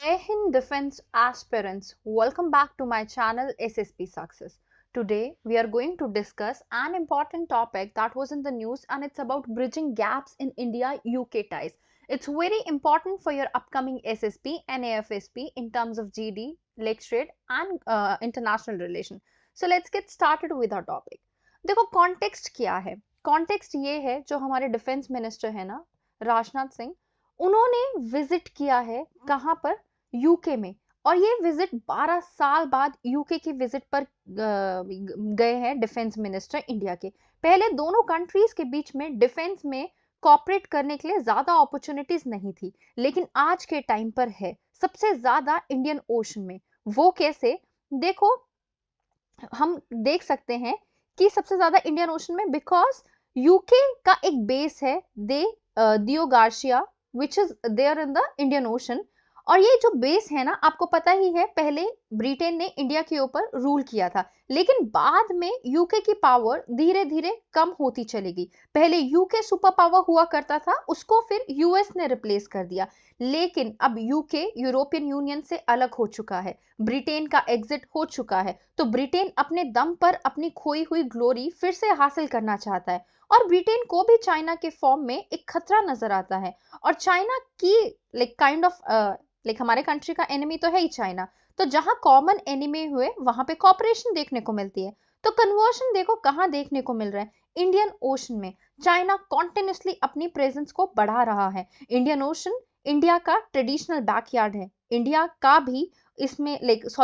Jai Hind Defense Aspirants, welcome back to my channel SSP Success. Today we are going to discuss an important topic that was in the news, and it's about bridging gaps in India-UK ties. It's very important for your upcoming SSP and AFSP in terms of GD, lecturate and international relation. So let's get started with our topic. देखो context क्या है? Context ये है जो हमारे defence minister है ना, राजनाथ सिंह, उन्होंने विजिट किया है कहाँ पर? यूके में। और ये विजिट 12 साल बाद यूके की विजिट पर गए हैं डिफेंस मिनिस्टर इंडिया के। पहले दोनों कंट्रीज के बीच में डिफेंस में कॉपरेट करने के लिए ज्यादा अपॉर्चुनिटीज नहीं थी, लेकिन आज के टाइम पर है, सबसे ज्यादा इंडियन ओशन में। वो कैसे? देखो, हम देख सकते हैं कि सबसे ज्यादा इंडियन ओशन में बिकॉज यूके का एक बेस है Diego Garcia which is there in the Indian Ocean. और ये जो बेस है ना, आपको पता ही है, पहले ब्रिटेन ने इंडिया के ऊपर रूल किया था, लेकिन बाद में यूके की पावर धीरे धीरे कम होती चलेगी। पहले यूके सुपर पावर हुआ करता था, उसको फिर यूएस ने रिप्लेस कर दिया। लेकिन अब यूके यूरोपियन यूनियन से अलग हो चुका है, ब्रिटेन का एग्जिट हो चुका है, तो ब्रिटेन अपने दम पर अपनी खोई हुई ग्लोरी फिर से हासिल करना चाहता है। और ब्रिटेन को भी चाइना के फॉर्म में एक खतरा नजर आता है। और चाइना की काइंड ऑफ हमारे कंट्री का एनिमी तो है ही चाइना, तो जहां कॉमन एनिमी हुए वहां पे कॉपरेशन देखने को मिलती है। तो कन्वर्शन देखो कहां देखने को मिल रहा है? इंडियन ओशन में चाइना कॉन्टिन्यूसली अपनी प्रेजेंस को बढ़ा रहा है। इंडियन ओशन इंडिया का ट्रेडिशनल बैकयार्ड है, इंडिया का भी इसमें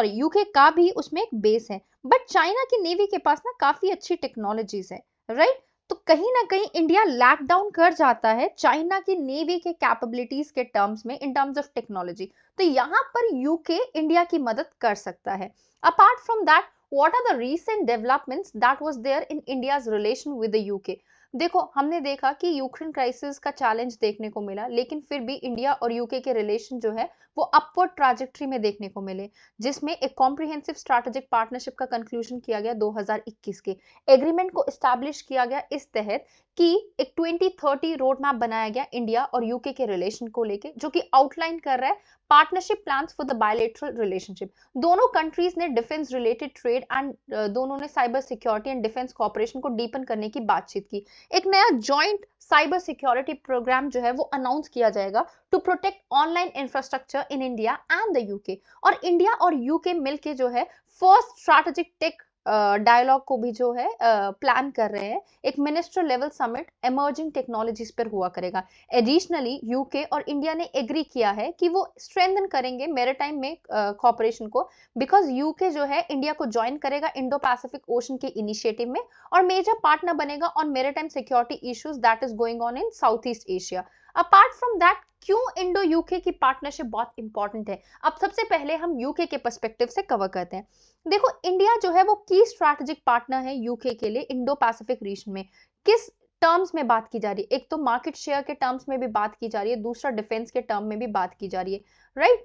यूके का भी उसमें एक बेस है, बट चाइना की नेवी के पास ना काफी अच्छी टेक्नोलॉजीज है, राइट? तो कहीं ना कहीं इंडिया लैक डाउन कर जाता है चाइना की नेवी के कैपेबिलिटीज के टर्म्स में, इन टर्म्स ऑफ टेक्नोलॉजी। तो यहाँ पर यूके इंडिया की मदद कर सकता है। Apart from that, what are the recent developments that was there in India's relation with the UK? देखो, हमने देखा कि यूक्रेन क्राइसिस का चैलेंज देखने को मिला, लेकिन फिर भी इंडिया और यूके के रिलेशन जो है वो अपवर्ड ट्रैजेक्टरी में देखने को मिले, जिसमें एक कॉम्प्रिहेंसिव स्ट्रैटेजिक पार्टनरशिप का कंक्लूजन किया गया 2021 के। एग्रीमेंट को एस्टैब्लिश किया गया इस तहत कि एक 2030 रोड मैप बनाया गया इंडिया और यूके के रिलेशन को लेके, जो कि आउटलाइन कर रहा है partnership plans for the bilateral relationship. दोनों कंट्रीज ने डिफेंस रिलेटेड ट्रेड एंड दोनों ने cyber security and defence cooperation को डीपन करने की बातचीत की। एक नया जॉइंट साइबर सिक्योरिटी प्रोग्राम जो है वो अनाउंस किया जाएगा to protect online infrastructure in India and the UK. और इंडिया और यूके मिलके जो है फर्स्ट स्ट्रैटेजिक टेक डायलॉग को भी जो है प्लान कर रहे हैं। एक minister level summit emerging technologies पर हुआ करेगा। एडिशनली यूके और इंडिया ने एग्री किया है कि वो स्ट्रेंथन करेंगे मैरीटाइम में कॉपरेशन को, बिकॉज यूके जो है इंडिया को ज्वाइन करेगा इंडो पैसिफिक ओशन के इनिशिएटिव में और मेजर पार्टनर बनेगा on maritime security issues that is going on in south east Asia. Apart from that, क्यों इंडो यूके की पार्टनरशिप बहुत इंपॉर्टेंट है? अब सबसे पहले हम यूके के पर्सपेक्टिव से कवर करते हैं। देखो, इंडिया जो है वो की स्ट्रैटेजिक पार्टनर है यूके के लिए इंडो पैसिफिक रीजन में। किस टर्म्स में बात की जा रही है? एक तो मार्केट शेयर के टर्म्स में भी बात की जा रही है, दूसरा डिफेंस के टर्म में भी बात की जा रही है, राइट?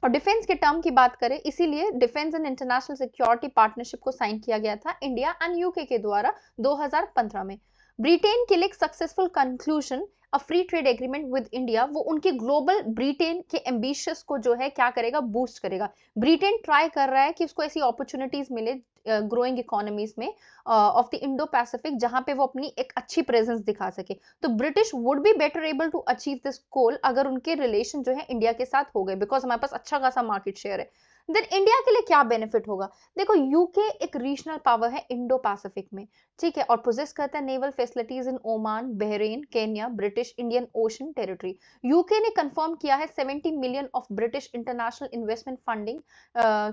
और डिफेंस के टर्म की बात करें, इसीलिए defence and international security partnership को साइन किया गया था इंडिया एंड यूके के द्वारा 2015 में। ब्रिटेन के लिए successful conclusion a free trade agreement with India, वो उनके ग्लोबल ब्रिटेन के एम्बिशियस को जो है क्या करेगा? बूस्ट करेगा। ब्रिटेन ट्राई कर रहा है कि उसको ऐसी अपॉर्चुनिटीज मिले ग्रोइंग इकोनॉमीज में ऑफ द इंडो पैसिफिक, जहां पे वो अपनी एक अच्छी प्रेजेंस दिखा सके। तो British would be better able to achieve this goal अगर उनके रिलेशन जो है इंडिया के साथ हो गए, बिकॉज हमारे पास अच्छा खासा मार्केट शेयर है। देन इंडिया के लिए क्या बेनिफिट होगा? देखो, यूके एक रीजनल पावर है इंडो पैसिफिक में, ठीक है, और पोजेस करता है naval facilities in Oman, Bahrain, Kenya, British Indian Ocean Territory. UK ने कंफर्म किया है 70 million of British international investment funding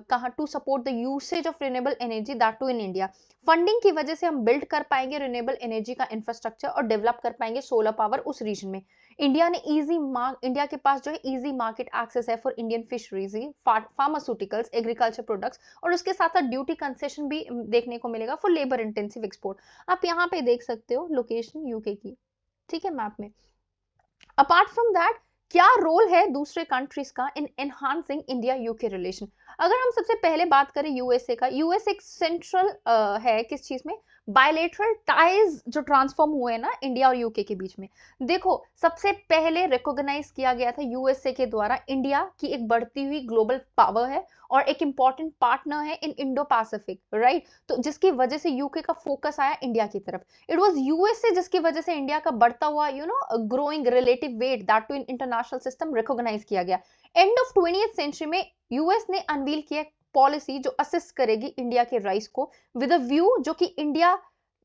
कहाँ to support the usage of renewable energy that too in India. Funding की वजह से हम बिल्ड कर पाएंगे रिन्यूएबल एनर्जी का इंफ्रास्ट्रक्चर और डेवलप कर पाएंगे सोलर पावर उस रीजन में। इंडिया के पास जो है इजी मार्केट एक्सेस है for Indian fisheries, pharmaceuticals, agriculture products, और उसके साथ साथ ड्यूटी कंसेशन भी देखने को मिलेगा फॉर लेबर इंटेंसिव एक्सपोर्ट। आप यहाँ पे देख सकते हो लोकेशन यूके की, ठीक है, मैप में। अपार्ट फ्रॉम दैट, क्या रोल है दूसरे कंट्रीज का इन एनहांसिंग इंडिया यूके रिलेशन? अगर हम सबसे पहले बात करें यूएसए का, यूएस एक सेंट्रल है किस चीज में? बायलेटरल टाइज जो ट्रांसफॉर्म हुए ना इंडिया और यूके के बीच में, देखो सबसे पहले रिकॉग्नाइज किया गया था यूएसए के द्वारा इंडिया की एक बढ़ती हुई ग्लोबल पावर है और एक इंपॉर्टेंट पार्टनर है इन इंडो पैसिफिक, राइट। तो जिसकी वजह से यूके का फोकस आया इंडिया की तरफ। इट वाज यूएसए जिसकी वजह से इंडिया का बढ़ता हुआ growing relative weight that too in international system recognise किया गया। एंड ऑफ 20th सेंचुरी में यूएस ने अनवील किया पॉलिसी जो असिस्ट करेगी इंडिया के राइस को विद अ व्यू जो कि India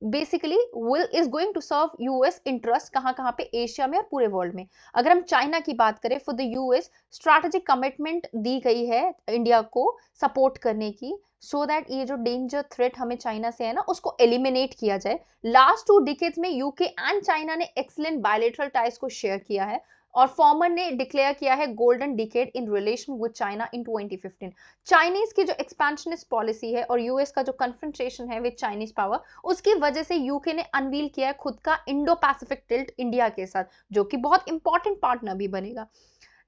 basically will is going to serve US interest कहां कहां पे, एशिया में और पूरे वर्ल्ड में। अगर हम चाइना की बात करें, for the US strategic commitment दी गई है इंडिया को सपोर्ट करने की, सो दैट ये जो डेंजर थ्रेट हमें चाइना से है ना उसको एलिमिनेट किया जाए। लास्ट 2 डिकेड्स में यूके एंड चाइना ने एक्सीलेंट बायलेटरल टाइज को शेयर किया है और फॉर्मर ने डिक्लेयर किया है golden decade in relation with China in 2015। Chinese की जो एक्सपेंशनिस्ट पॉलिसी है और यूएस का जो कन्फ्रंटेशन है विद चाइनीज पावर, उसकी वजह से यूके ने अनवील किया है खुद का इंडो पैसिफिक टिल्ट इंडिया के साथ, जो कि बहुत इंपॉर्टेंट पार्टनर भी बनेगा।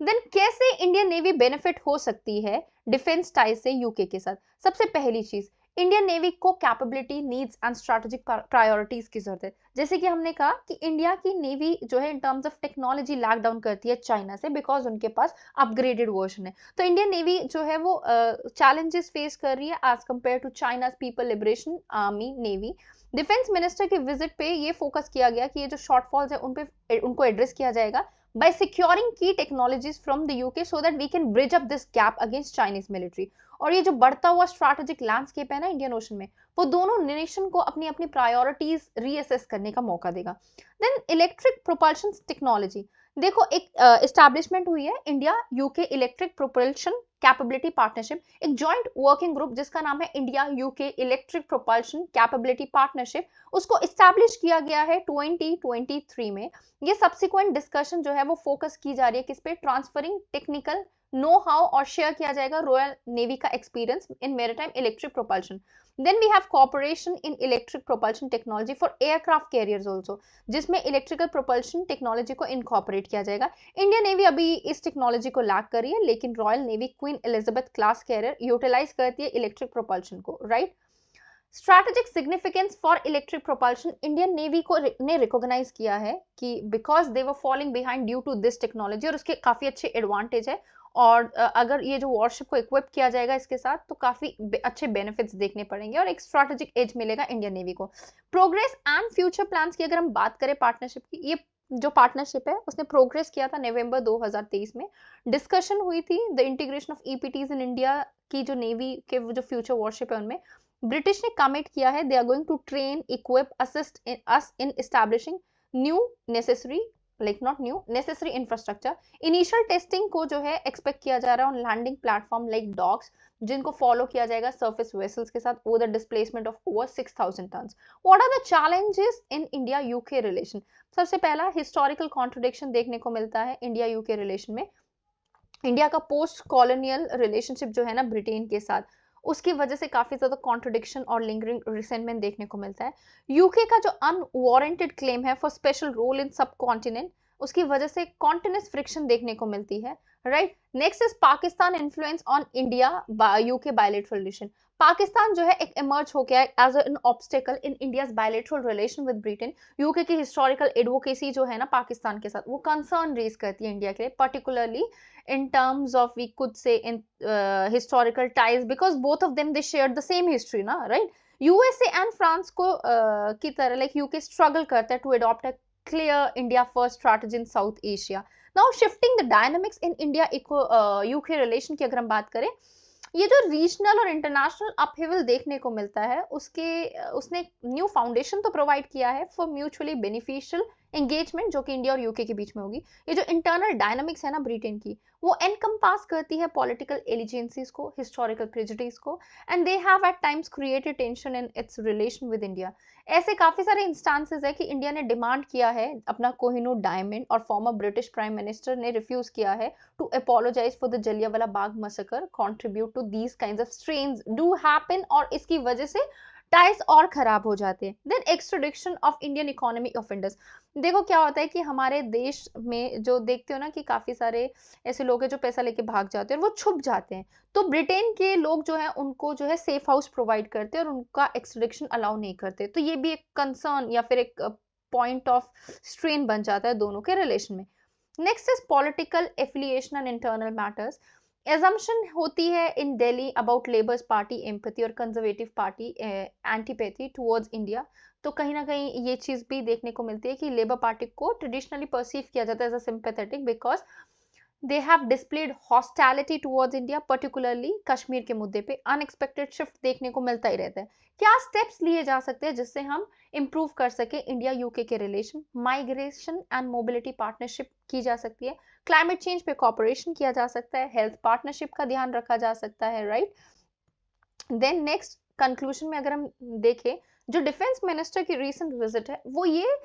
देन कैसे इंडियन नेवी बेनिफिट हो सकती है डिफेंस टाइज से यूके के साथ? सबसे पहली चीज, इंडियन नेवी को capability, needs and strategic priorities की जरूरत है। जैसे कि हमने कहा कि इंडिया की नेवी जो है in terms of technology lack down करती है चाइना से, बिकॉज उनके पास अपग्रेडेड वर्जन है। तो इंडियन नेवी जो है वो चैलेंजेस फेस कर रही है as compare to China's people liberation army navy. Defence minister के विजिट पे ये फोकस किया गया कि ये जो शॉर्टफॉल्स है उनको एड्रेस किया जाएगा by securing key technologies from the UK so that we can bridge up this gap against Chinese military। और ये जो बढ़ता हुआ स्ट्रैटेजिक लैंडस्केप है ना इंडियन ओशन में, वो दोनों नेशन को अपनी अपनी प्रायोरिटीज रीअसेस करने का मौका देगा। देन इलेक्ट्रिक प्रोपल्शन टेक्नोलॉजी, देखो एक एस्टैब्लिशमेंट हुई है India UK electric propulsion capability partnership, एक जॉइंट वर्किंग ग्रुप जिसका नाम है India UK electric propulsion capability partnership. उसको इस्टेब्लिश किया गया है 2023 में। ये सब्सिक्वेंट डिस्कशन जो है वो फोकस की जा रही है किस पे, ट्रांसफरिंग टेक्निकल नो हाउ और शेयर किया जाएगा रॉयल नेवी का experience in maritime electric propulsion. Then we have cooperation in electric propulsion technology for aircraft carriers also, जिसमें इलेक्ट्रिकल प्रोपल्शन टेक्नोलॉजी को इनकॉर्पोरेट किया जाएगा। इंडियन नेवी अभी इस टेक्नोलॉजी को लैक कर रही है, लेकिन royal navy queen Elizabeth class carrier utilise करती है इलेक्ट्रिक प्रोपल्शन को, right. Strategic significance for electric propulsion, Indian navy को ने रिकॉग्नाइज किया है कि because they were falling behind due to this technology, और उसके काफी अच्छे एडवांटेज है। और अगर ये जो वॉरशिप को इक्विप किया जाएगा इसके साथ तो काफी अच्छे बेनिफिट्स देखने पड़ेंगे और एक स्ट्रैटेजिक एज मिलेगा इंडियन नेवी को। प्रोग्रेस एंड फ्यूचर प्लान्स की अगर हम बात करें पार्टनरशिप की, ये जो पार्टनरशिप है उसने प्रोग्रेस किया था नवंबर 2023 में। डिस्कशन हुई थी the integration of EPTs in India की जो नेवी के जो फ्यूचर वॉरशिप है उनमें। ब्रिटिश ने कमिट किया है they are going to train, equip, assist in us in establishing new necessary not new necessary infrastructure. Initial testing को जो है एक्सपेक्ट किया जा रहा है on landing platform like docks, जिनको फॉलो किया जाएगा सर्फेस वेसल्स के साथ over the displacement of over 6000 tons. What are the challenges in India UK relation? सबसे पहला, हिस्टोरिकल कॉन्ट्रडिक्शन देखने को मिलता है इंडिया यूके रिलेशन में। इंडिया का पोस्ट कॉलोनियल रिलेशनशिप जो है ना ब्रिटेन के साथ, उसकी वजह से काफी ज्यादा कॉन्ट्रडिक्शन और लिंगरिंग रिसेंटमेंट देखने को मिलता है। यूके का जो अनवारंटेड क्लेम है फॉर स्पेशल रोल इन सब कॉन्टिनेंट, उसकी वजह से कॉन्टिन्यूस फ्रिक्शन देखने को मिलती है, right. Next is Pakistan influence on India UK bilateral relation. Pakistan जो है एक इमर्ज हो गया as an obstacle in India's bilateral relation with Britain. UK की हिस्टोरिकल एडवोकेसी जो है ना पाकिस्तान के साथ, वो कंसर्न रेज करती है इंडिया के लिए, particularly in terms of, we could say, in historical ties, because both of them they shared the same history na, right? USA and France को की तरह like UK struggle करता है to adopt a clear India first strategy in South Asia. Now shifting the dynamics in India UK relation की अगर हम बात करें, ये जो रीजनल और इंटरनेशनल अपहिवल देखने को मिलता है उसने न्यू फाउंडेशन तो प्रोवाइड किया है फॉर म्यूचुअली बेनिफिशियल एंगेजमेंट जो कि इंडिया और यूके के बीच में होगी। ये जो इंटरनल डायनामिक्स है ना ब्रिटेन की, वो एनकम्पास करती है पॉलिटिकल एलिजेंसीज को, हिस्टोरिकल प्रेजुडिस को, and they have at times created tension in its relation with India. ऐसे काफी सारे इंस्टांसेस है कि इंडिया ने डिमांड किया है अपना कोहिनूर डायमंड और फॉर्मर ब्रिटिश प्राइम मिनिस्टर ने रिफ्यूज किया है to apologise for the Jallianwala Bagh massacre. Contribute to these kinds of strains do happen, और इसकी वजह से टाइज और खराब हो जाते हैं। Then extradition of Indian economy offenders. देखो क्या होता है कि हमारे देश में जो देखते हो ना कि काफी सारे ऐसे लोग हैं जो पैसा लेके भाग जाते हैं और वो छुप जाते हैं, तो ब्रिटेन के लोग जो है उनको जो है सेफ हाउस प्रोवाइड करते हैं और उनका एक्सट्रेडिक्शन अलाउ नहीं करते। तो ये भी एक कंसर्न या फिर एक पॉइंट ऑफ स्ट्रेन बन जाता है दोनों के रिलेशन में। Next is political affiliation and internal matters. Assumption होती है in Delhi about Labour's party empathy और Conservative party antipathy towards India. तो कहीं ना कहीं ये चीज भी देखने को मिलती है कि लेबर पार्टी को ट्रेडिशनली परसीव किया जाता है as a sympathetic because they have displayed hostility towards India, particularly Kashmir के मुद्दे पे अनएक्सपेक्टेड शिफ्ट देखने को मिलता ही रहता है। क्या स्टेप्स लिए जा सकते हैं जिससे हम इंप्रूव कर सके इंडिया यूके के relation? Migration and mobility partnership की जा सकती है, क्लाइमेट चेंज पे कॉपरेशन किया जा सकता है, हेल्थ पार्टनरशिप का ध्यान रखा जा सकता है, राइट। देन नेक्स्ट कंक्लूजन में अगर हम देखें, जो डिफेंस मिनिस्टर की रीसेंट विजिट है वो ये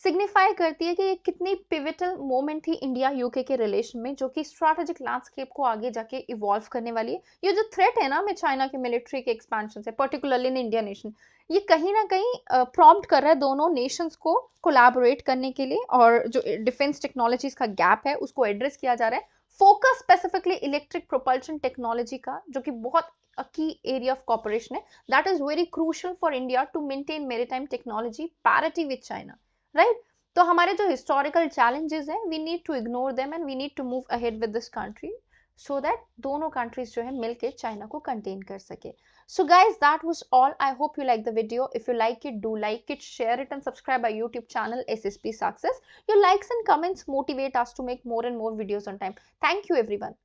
सिग्निफाई करती है कि ये कितनी पिविटल मोमेंट थी इंडिया यूके के रिलेशन में, जो कि स्ट्रैटेजिक लैंडस्केप को आगे जाके इवॉल्व करने वाली है। ये जो थ्रेट है ना में चाइना के मिलिट्री के एक्सपेंशन से, पर्टिकुलरली इन इंडिया नेशन, ये कहीं ना कहीं प्रॉम्प्ट कर रहा है दोनों नेशंस को कोलैबोरेट करने के लिए, और जो डिफेंस टेक्नोलॉजीज का गैप है उसको एड्रेस किया जा रहा है। Focus specifically electric propulsion technology का, जो कि बहुत a key area of cooperation है, that is very crucial for India to maintain maritime technology parity with China, right? तो हमारे जो historical challenges हैं, we need to ignore them and we need to move ahead with this country so that दोनों countries जो है मिलके China को contain कर सके। So guys, that was all. I hope you like the video. If you like it, do like it, share it and subscribe our YouTube channel SSP Success. Your likes and comments motivate us to make more and more videos on time. Thank you everyone.